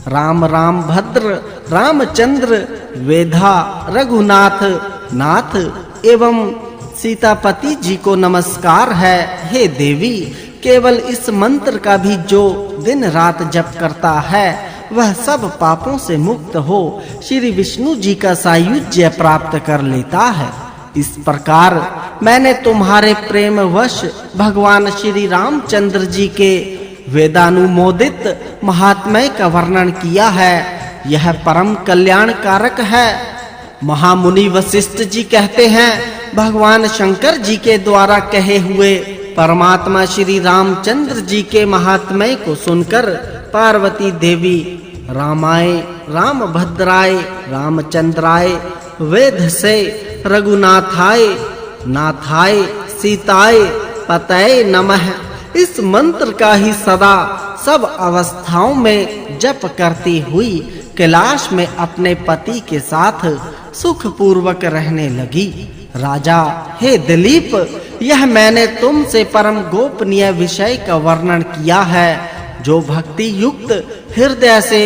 राम राम भद्र रामचंद्र वेधा रघुनाथ नाथ एवं सीतापति जी को नमस्कार है। हे देवी, केवल इस मंत्र का भी जो दिन रात जप करता है वह सब पापों से मुक्त हो श्री विष्णु जी का सायुज्य प्राप्त कर लेता है। इस प्रकार मैंने तुम्हारे प्रेम वश भगवान श्री रामचंद्र जी के वेदानुमोदित महात्म्य का वर्णन किया है। यह परम कल्याणकारक है। महामुनि वशिष्ठ जी कहते हैं, भगवान शंकर जी के द्वारा कहे हुए परमात्मा श्री रामचंद्र जी के महात्म्य को सुनकर पार्वती देवी रामाय रामभद्राय रामचंद्राय वेद से रघुनाथाय नाथाय सीताय पतये नमः इस मंत्र का ही सदा सब अवस्थाओं में जप करती हुई कैलाश में अपने पति के साथ सुख पूर्वक रहने लगी। राजा, हे दिलीप, यह मैंने तुमसे परम गोपनीय विषय का वर्णन किया है। जो भक्ति युक्त हृदय से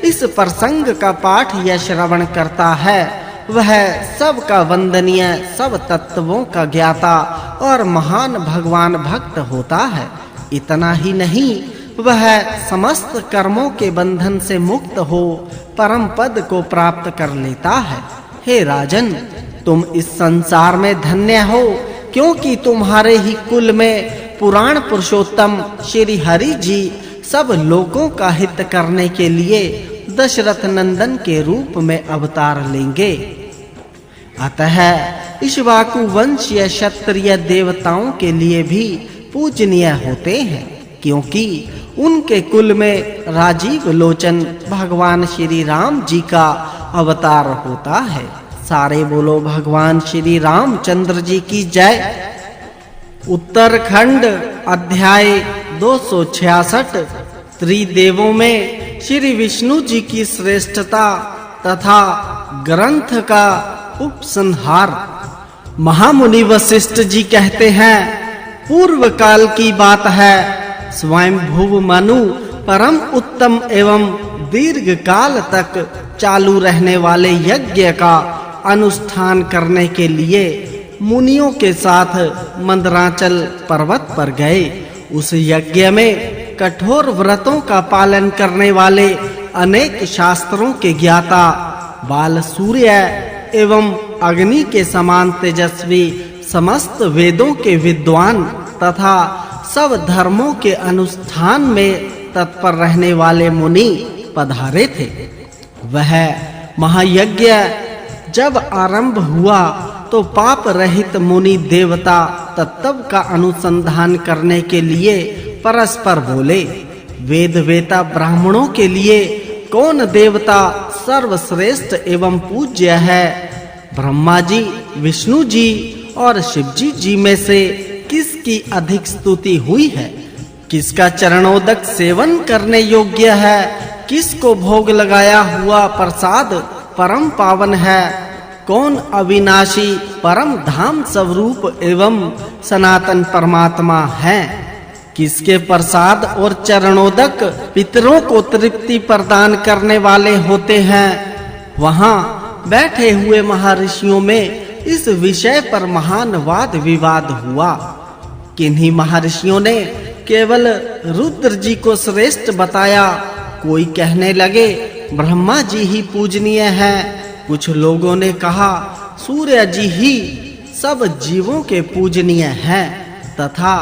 इस प्रसंग का पाठ या श्रवण करता है वह सब का वंदनीय, सब तत्वों का ज्ञाता और महान भगवान भक्त होता है। इतना ही नहीं, वह समस्त कर्मों के बंधन से मुक्त हो परम पद को प्राप्त कर लेता है। हे राजन, तुम इस संसार में धन्य हो, क्योंकि तुम्हारे ही कुल में पुराण पुरुषोत्तम श्री हरि जी सब लोगों का हित करने के लिए दशरथ नंदन के रूप में अवतार लेंगे। अतः इक्ष्वाकु वंशीय क्षत्रिय देवताओं के लिए भी पूजनीय होते हैं, क्योंकि उनके कुल में राजीव लोचन भगवान श्री राम जी का अवतार होता है। सारे बोलो भगवान श्री रामचंद्र जी की जय। उत्तरखंड अध्याय 266 त्रिदेवों में श्री विष्णु जी की श्रेष्ठता तथा ग्रंथ का उपसंहार। महामुनि वशिष्ठ जी कहते हैं, पूर्व काल की बात है, स्वयंभुव मनु परम उत्तम एवं दीर्घ काल तक चालू रहने वाले यज्ञ का अनुष्ठान करने के लिए मुनियों के साथ मंदराचल पर्वत पर गए। उस यज्ञ में कठोर व्रतों का पालन करने वाले अनेक शास्त्रों के ज्ञाता बाल सूर्य एवं अग्नि के समान तेजस्वी समस्त वेदों के विद्वान तथा सब धर्मों के अनुष्ठान में तत्पर रहने वाले मुनि पधारे थे। वह महायज्ञ जब आरंभ हुआ तो पाप रहित मुनि देवता तत्व का अनुसंधान करने के लिए परस्पर बोले, वेद वेता ब्राह्मणों के लिए कौन देवता सर्वश्रेष्ठ एवं पूज्य है? ब्रह्मा जी, विष्णु जी और शिव जी में से किसकी अधिक स्तुति हुई है? किसका चरणोदक सेवन करने योग्य है? किसको भोग लगाया हुआ प्रसाद परम पावन है? कौन अविनाशी परम धाम स्वरूप एवं सनातन परमात्मा है? किसके प्रसाद और चरणोदक पितरों को तृप्ति प्रदान करने वाले होते हैं? वहां बैठे हुए महर्षियों में इस विषय पर महान वाद विवाद हुआ। किन्हीं महर्षियों ने केवल रुद्र जी को श्रेष्ठ बताया। कोई कहने लगे ब्रह्मा जी ही पूजनीय हैं। कुछ लोगों ने कहा सूर्य जी ही सब जीवों के पूजनीय हैं, तथा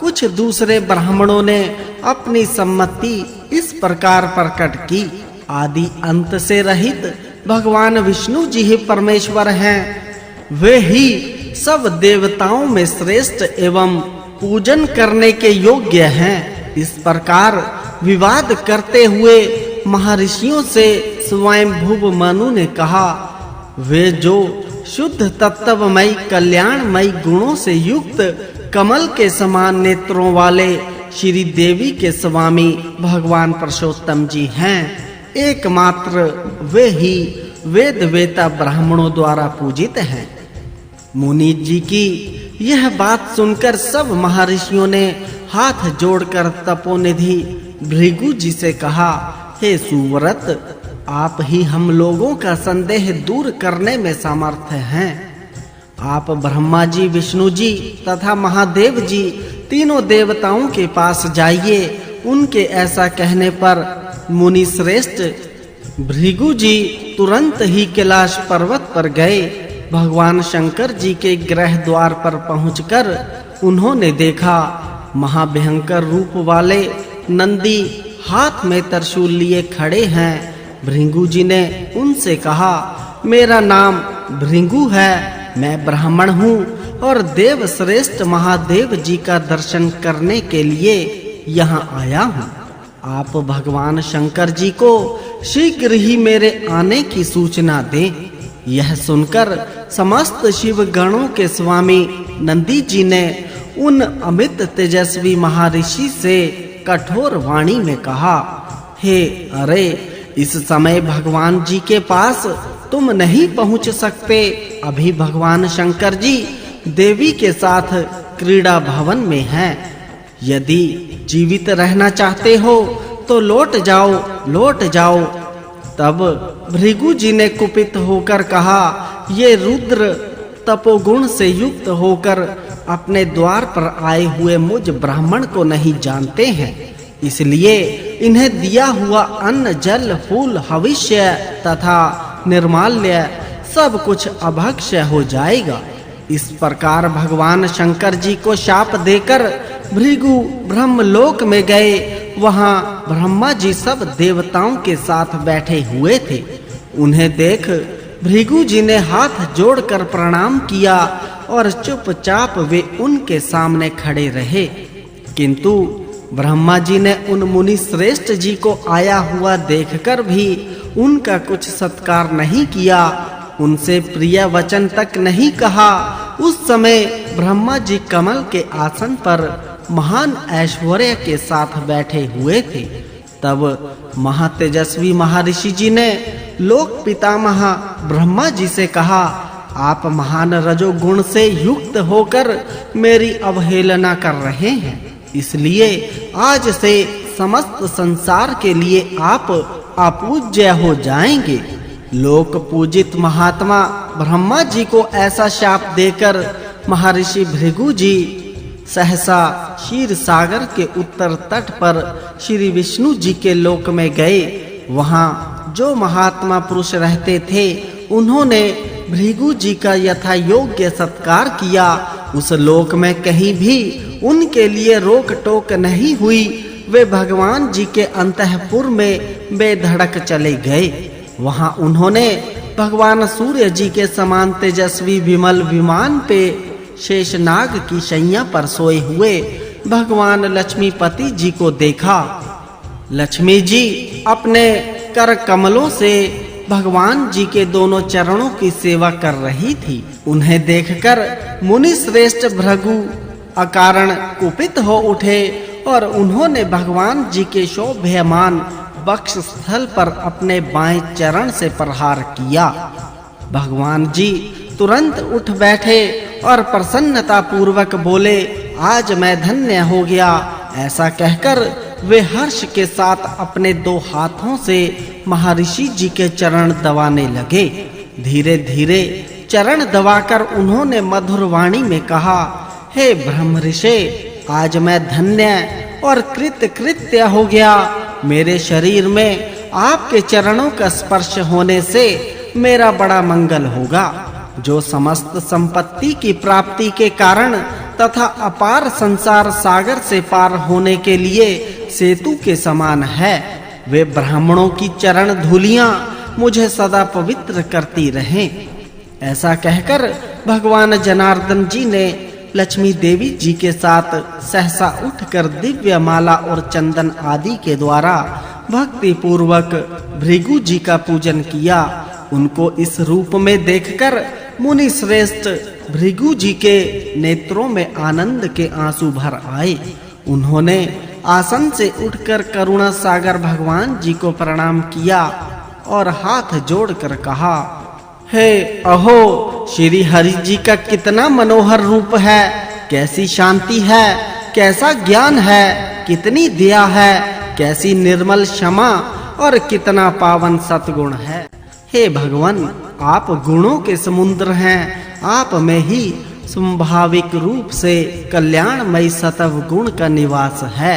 कुछ दूसरे ब्राह्मणों ने अपनी सम्मति इस प्रकार प्रकट की, आदि अंत से रहित भगवान विष्णु जी ही परमेश्वर हैं। वे ही सब देवताओं में श्रेष्ठ एवं पूजन करने के योग्य हैं। इस प्रकार विवाद करते हुए महर्षियों से स्वयंभुव मनु ने कहा, वे जो शुद्ध तत्वमय कल्याणमय गुणों से युक्त कमल के समान नेत्रों वाले श्री देवी के स्वामी भगवान पुरुषोत्तम जी हैं, एकमात्र वे ही वेद वेता ब्राह्मणों द्वारा पूजित हैं। मुनि जी की यह बात सुनकर सब महर्षियों ने हाथ जोड़कर तपोनिधि भृगु जी से कहा, हे सुव्रत, आप ही हम लोगों का संदेह दूर करने में समर्थ हैं। आप ब्रह्मा जी, विष्णु जी तथा महादेव जी तीनों देवताओं के पास जाइए। उनके ऐसा कहने पर मुनि श्रेष्ठ भृगु जी तुरंत ही कैलाश पर्वत पर गए। भगवान शंकर जी के गृह द्वार पर पहुंचकर उन्होंने देखा महाभयंकर रूप वाले नंदी हाथ में त्रिशूल लिए खड़े हैं। भृगु जी ने उनसे कहा, मेरा नाम भृगु है, मैं ब्राह्मण हूँ और देव श्रेष्ठ महादेव जी का दर्शन करने के लिए यहाँ आया हूँ। आप भगवान शंकर जी को शीघ्र ही मेरे आने की सूचना दें। यह सुनकर समस्त शिव गणों के स्वामी नंदी जी ने उन अमित तेजस्वी महर्षि से कठोर वाणी में कहा, हे अरे, इस समय भगवान जी के पास तुम नहीं पहुंच सकते। अभी भगवान शंकर जी देवी के साथ क्रीड़ा भवन में हैं। यदि जीवित रहना चाहते हो तो लौट जाओ। तब भृगु जी ने कुपित होकर कहा, ये रुद्र तपोगुण से युक्त होकर अपने द्वार पर आए हुए मुझ ब्राह्मण को नहीं जानते हैं, इसलिए इन्हें दिया हुआ अन्न, जल, फूल, हविष्य तथा निर्माल्य सब कुछ अभक्ष्य हो जाएगा। इस प्रकार भगवान शंकर जी को शाप देकर भृगु ब्रह्मलोक में गए। वहां ब्रह्मा जी सब देवताओं के साथ बैठे हुए थे। उन्हें देख भृगु जी ने हाथ जोड़कर प्रणाम किया और चुपचाप वे उनके सामने खड़े रहे। किंतु ब्रह्मा जी ने उन मुनि श्रेष्ठ जी को आया हुआ देखकर भी उनका कुछ सत्कार नहीं किया, उनसे प्रिय वचन तक नहीं कहा। उस समय ब्रह्मा जी कमल के आसन पर महान ऐश्वर्य के साथ बैठे हुए थे। तब महातेजस्वी महर्षि जी ने लोक पितामह ब्रह्मा जी से कहा, आप महान रजोगुण से युक्त होकर मेरी अवहेलना कर रहे हैं, इसलिए आज से समस्त संसार के लिए आप अपूज्य हो जाएंगे। लोक पूजित महात्मा ब्रह्मा जी को ऐसा शाप देकर महर्षि भृगु जी सहसा क्षीर सागर के उत्तर तट पर श्री विष्णु जी के लोक में गए। वहां जो महात्मा पुरुष रहते थे उन्होंने भृगु जी का यथा योग्य सत्कार किया। उस लोक में कहीं भी उनके लिए रोक टोक नहीं हुई। वे भगवान जी के अंतःपुर में बेधड़क चले गए। वहां उन्होंने भगवान सूर्य जी के समान तेजस्वी विमल विमान पे शेषनाग की शैया पर सोए हुए भगवान लक्ष्मीपति जी को देखा। लक्ष्मी जी अपने कर कमलों से भगवान जी के दोनों चरणों की सेवा कर रही थी। उन्हें देखकर मुनि श्रेष्ठ भृगु अकारण कुपित हो उठे और उन्होंने भगवान जी के शोभ्यमान वक्ष स्थल पर अपने बाएं चरण से प्रहार किया। भगवान जी तुरंत उठ बैठे और प्रसन्नता पूर्वक बोले, आज मैं धन्य हो गया। ऐसा कहकर वे हर्ष के साथ अपने दो हाथों से महर्षि जी के चरण दबाने लगे। धीरे धीरे चरण दबाकर उन्होंने मधुर वाणी में कहा, हे ब्रह्मर्षि, आज मैं धन्य और कृत्य हो गया। मेरे शरीर में आपके चरणों का स्पर्श होने से मेरा बड़ा मंगल होगा, जो समस्त संपत्ति की प्राप्ति के कारण तथा अपार संसार सागर से पार होने के लिए सेतु के समान है। वे ब्राह्मणों की चरण धूलियां मुझे सदा पवित्र करती रहें। ऐसा कहकर भगवान जनार्दन जी ने लक्ष्मी देवी जी के साथ सहसा उठकर दिव्य माला और चंदन आदि के द्वारा भक्ति पूर्वक भृगु जी का पूजन किया। उनको इस रूप में देखकर मुनि श्रेष्ठ भृगु जी के नेत्रों में आनंद के आंसू भर आए। उन्होंने आसन से उठकर करुणा सागर भगवान जी को प्रणाम किया और हाथ जोड़कर कहा, हे अहो, श्री हरि जी का कितना मनोहर रूप है, कैसी शांति है, कैसा ज्ञान है, कितनी दया है, कैसी निर्मल क्षमा और कितना पावन सतगुण है। हे भगवान, आप गुणों के समुद्र हैं। आप में ही स्वाभाविक रूप से कल्याणमय सतव गुण का निवास है।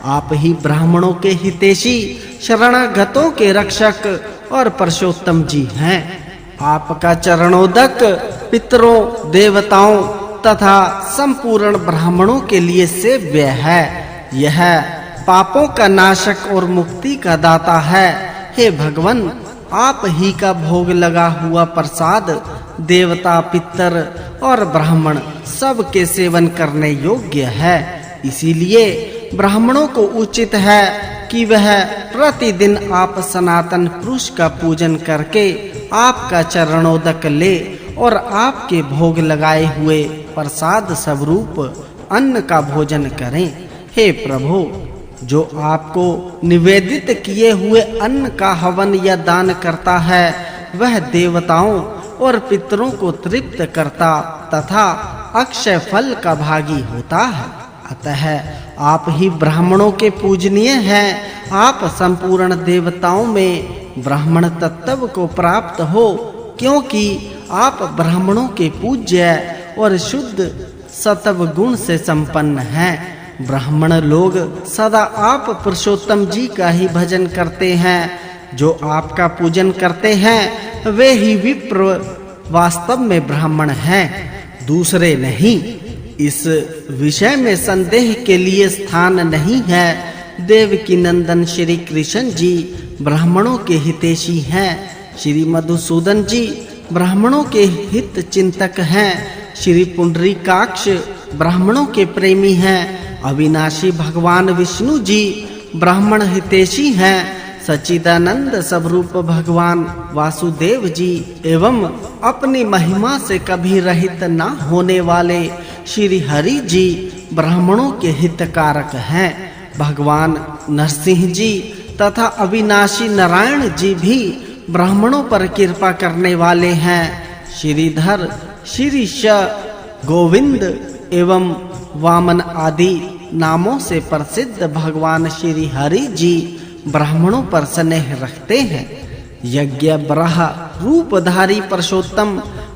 आप ही ब्राह्मणों के हितैषी, शरणागतों के रक्षक और पुरुषोत्तम जी हैं। आपका चरणोदक पितरों, देवताओं तथा संपूर्ण ब्राह्मणों के लिए सेव्य है। यह पापों का नाशक और मुक्ति का दाता है। हे भगवान, आप ही का भोग लगा हुआ प्रसाद देवता, पितर और ब्राह्मण सब के सेवन करने योग्य है। इसीलिए ब्राह्मणों को उचित है कि वह प्रतिदिन आप सनातन पुरुष का पूजन करके आपका चरणोदक ले और आपके भोग लगाए हुए प्रसाद स्वरूप अन्न का भोजन करें। हे प्रभु, जो आपको निवेदित किए हुए अन्न का हवन या दान करता है, वह देवताओं और पितरों को तृप्त करता तथा अक्षय फल का भागी होता है। अतः आप ही ब्राह्मणों के पूजनीय हैं। आप संपूर्ण देवताओं में ब्राह्मण तत्व को प्राप्त हो, क्योंकि आप ब्राह्मणों के पूज्य और शुद्ध सतव गुण से संपन्न हैं। ब्राह्मण लोग सदा आप पुरुषोत्तम जी का ही भजन करते हैं। जो आपका पूजन करते हैं वे ही विप्र वास्तव में ब्राह्मण हैं, दूसरे नहीं। इस विषय में संदेह के लिए स्थान नहीं है। देवकी नंदन श्री कृष्ण जी ब्राह्मणों के हितैषी हैं। श्री मधुसूदन जी ब्राह्मणों के हित चिंतक हैं। श्री पुंडरीकाक्ष ब्राह्मणों के प्रेमी हैं। अविनाशी भगवान विष्णु जी ब्राह्मण हितैषी हैं। सच्चिदानंद स्वरूप भगवान वासुदेव जी एवं अपनी महिमा से कभी रहित न होने वाले श्री हरि जी ब्राह्मणों के हितकारक हैं। भगवान नरसिंह जी तथा अविनाशी नारायण जी भी ब्राह्मणों पर कृपा करने वाले हैं। श्रीधर, श्रीश, गोविंद एवं वामन आदि नामों से प्रसिद्ध भगवान श्री हरि जी ब्राह्मणों पर स्नेह रखते हैं। यज्ञ ब्रह रूपधारी पुरुषोत्तम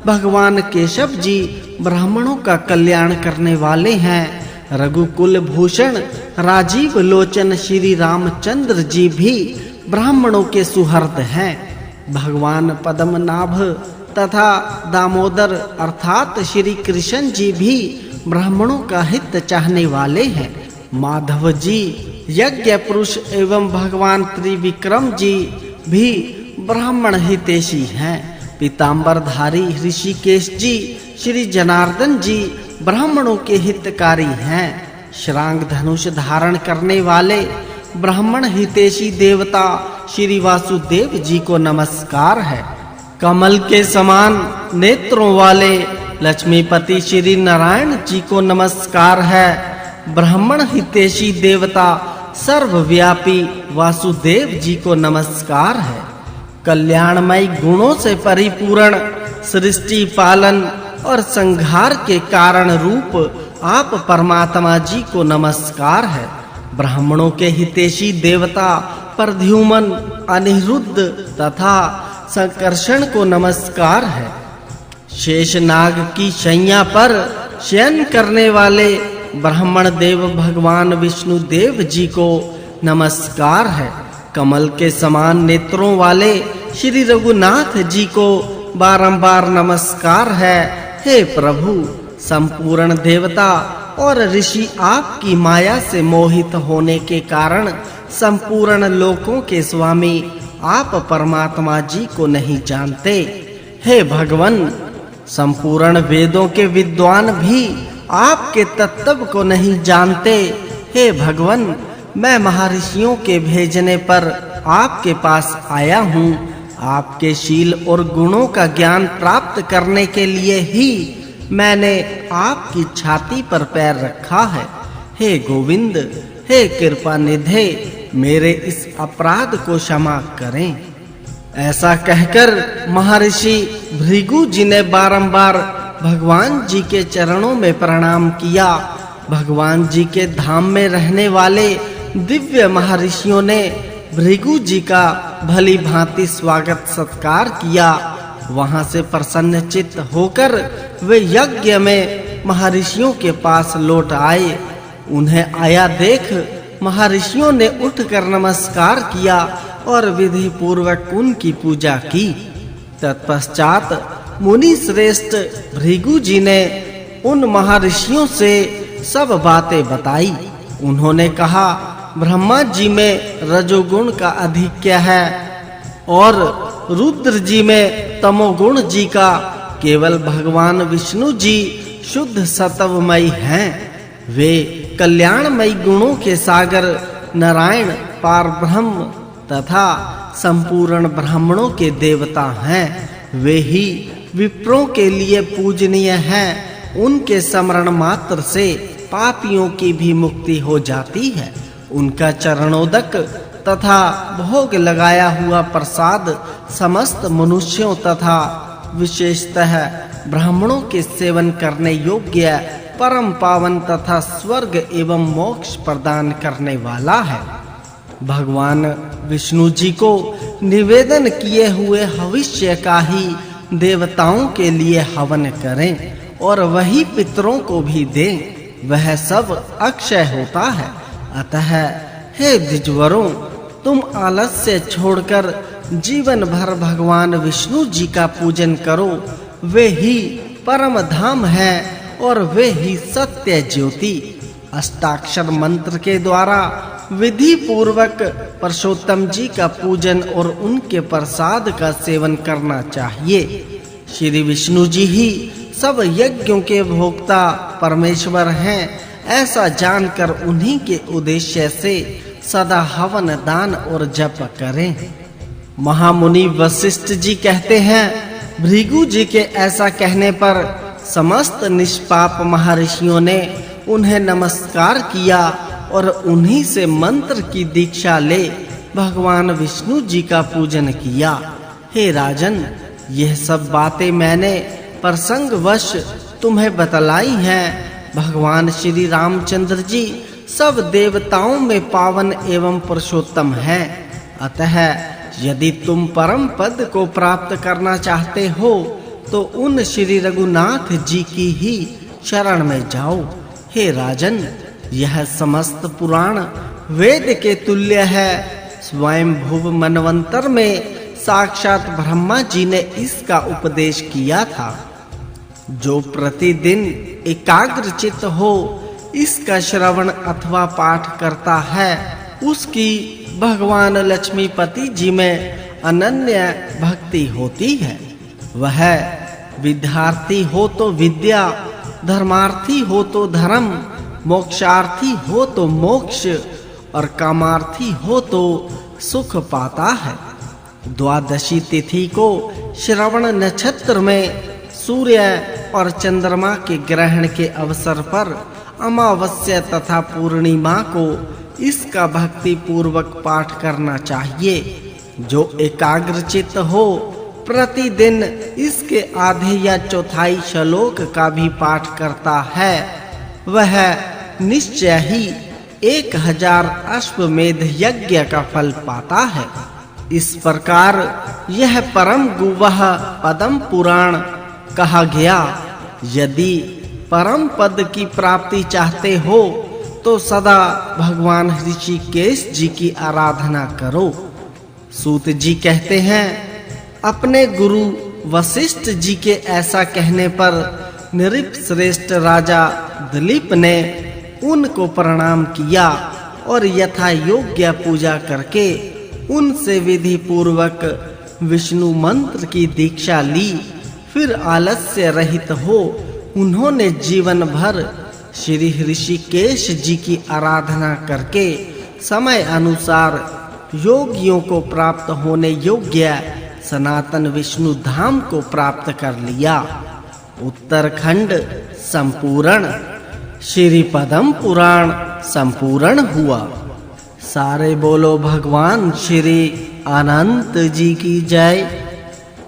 भगवान केशव जी ब्राह्मणों का कल्याण करने वाले हैं। रघुकुल भूषण राजीव लोचन श्री रामचंद्र जी भी ब्राह्मणों के सुहृद हैं। भगवान पद्मनाभ तथा दामोदर अर्थात श्री कृष्ण जी भी ब्राह्मणों का हित चाहने वाले हैं। माधव जी यज्ञ पुरुष एवं भगवान त्रिविक्रम जी भी ब्राह्मण हितैषी हैं। पीतांबरधारी ऋषिकेश जी श्री जनार्दन जी ब्राह्मणों के हितकारी हैं। श्रांग धनुष धारण करने वाले ब्राह्मण हितैषी देवता श्री वासुदेव जी को नमस्कार है। कमल के समान नेत्रों वाले लक्ष्मीपति श्री नारायण जी को नमस्कार है। ब्राह्मण हितैषी देवता सर्वव्यापी वासुदेव जी को नमस्कार है। कल्याणमय गुणों से परिपूर्ण सृष्टि पालन और संहार के कारण रूप आप परमात्मा जी को नमस्कार है। ब्राह्मणों के हितैषी देवता प्रद्युमन, अनिरुद्ध तथा संकर्षण को नमस्कार है। शेषनाग की शैया पर शयन करने वाले ब्राह्मण देव भगवान विष्णु देव जी को नमस्कार है। कमल के समान नेत्रों वाले श्री रघुनाथ जी को बारंबार नमस्कार है। हे प्रभु, संपूर्ण देवता और ऋषि आपकी माया से मोहित होने के कारण संपूर्ण लोकों के स्वामी आप परमात्मा जी को नहीं जानते। हे भगवान, संपूर्ण वेदों के विद्वान भी आपके तत्व को नहीं जानते। हे भगवान, मैं महर्षियों के भेजने पर आपके पास आया हूँ। आपके शील और गुणों का ज्ञान प्राप्त करने के लिए ही मैंने आपकी छाती पर पैर रखा है। हे गोविंद, हे कृपा निधे, मेरे इस अपराध को क्षमा करें। ऐसा कहकर महर्षि भृगु जी ने बारंबार भगवान जी के चरणों में प्रणाम किया। भगवान जी के धाम में रहने वाले दिव्य महर्षियों ने भृगु जी का भली भांति स्वागत सत्कार किया। वहां से प्रसन्नचित्त होकर वे यज्ञ में महर्षियों के पास लौट आए। उन्हें आया देख महर्षियों ने उठकर नमस्कार किया और विधि पूर्वक उनकी पूजा की। तत्पश्चात मुनि श्रेष्ठ भृगु जी ने उन महर्षियों से सब बातें बताई। उन्होंने कहा, ब्रह्मा जी में रजोगुण का अधिक्य है और रुद्र जी में तमोगुण जी का, केवल भगवान विष्णु जी शुद्ध सत्वमयी हैं। वे कल्याणमयी गुणों के सागर नारायण पारब्रह्म तथा संपूर्ण ब्राह्मणों के देवता हैं। वे ही विप्रों के लिए पूजनीय हैं। उनके स्मरण मात्र से पापियों की भी मुक्ति हो जाती है। उनका चरणोदक तथा भोग लगाया हुआ प्रसाद समस्त मनुष्यों तथा विशेषतः ब्राह्मणों के सेवन करने योग्य परम पावन तथा स्वर्ग एवं मोक्ष प्रदान करने वाला है। भगवान विष्णु जी को निवेदन किए हुए हविष्य का ही देवताओं के लिए हवन करें और वही पितरों को भी दें। वह सब अक्षय होता है। अतः हे द्विजवरों, तुम आलस्य छोड़कर जीवन भर भगवान विष्णु जी का पूजन करो। वे ही परम धाम है और वे ही सत्य ज्योति। अष्टाक्षर मंत्र के द्वारा विधि पूर्वक पुरुषोत्तम जी का पूजन और उनके प्रसाद का सेवन करना चाहिए। श्री विष्णु जी ही सब यज्ञों के भोक्ता परमेश्वर हैं। ऐसा जानकर उन्हीं के उद्देश्य से सदा हवन दान और जप करें। महामुनि वशिष्ठ जी कहते हैं, भृगु जी के ऐसा कहने पर समस्त निष्पाप महर्षियों ने उन्हें नमस्कार किया और उन्हीं से मंत्र की दीक्षा ले भगवान विष्णु जी का पूजन किया। हे राजन, यह सब बातें मैंने प्रसंगवश तुम्हें बतलाई हैं। भगवान श्री रामचंद्र जी सब देवताओं में पावन एवं पुरुषोत्तम हैं। अतः यदि तुम परम पद को प्राप्त करना चाहते हो तो उन श्री रघुनाथ जी की ही शरण में जाओ। हे राजन, यह समस्त पुराण वेद के तुल्य है। स्वयं भुव मनवंतर में साक्षात ब्रह्मा जी ने इसका उपदेश किया था। जो प्रतिदिन एकाग्रचित्त हो इसका श्रवण अथवा पाठ करता है, उसकी भगवान लक्ष्मीपति जी में अनन्य भक्ति होती है। वह विद्यार्थी हो तो विद्या, धर्मार्थी हो तो धर्म, मोक्षार्थी हो तो मोक्ष और कामार्थी हो तो सुख पाता है। द्वादशी तिथि को श्रवण नक्षत्र में सूर्य और चंद्रमा के ग्रहण के अवसर पर अमावस्या तथा पूर्णिमा को इसका भक्ति पूर्वक पाठ करना चाहिए। जो एकाग्रचित्त हो प्रतिदिन इसके आधे या चौथाई श्लोक का भी पाठ करता है, वह निश्चय ही 1000 अश्वमेध यज्ञ का फल पाता है। इस प्रकार यह परम गुवह पदम पुराण कहा गया। यदि परम पद की प्राप्ति चाहते हो तो सदा भगवान ऋषिकेश जी की आराधना करो। सूत जी कहते हैं, अपने गुरु वशिष्ठ जी के ऐसा कहने पर नृप श्रेष्ठ राजा दिलीप ने उनको प्रणाम किया और यथा योग्य पूजा करके उनसे विधि पूर्वक विष्णु मंत्र की दीक्षा ली। फिर आलस्य रहित हो उन्होंने जीवन भर श्री ऋषिकेश जी की आराधना करके समय अनुसार योगियों को प्राप्त होने योग्य सनातन विष्णु धाम को प्राप्त कर लिया। उत्तरखंड संपूर्ण श्री पदम पुराण संपूर्ण हुआ। सारे बोलो भगवान श्री अनंत जी की जय।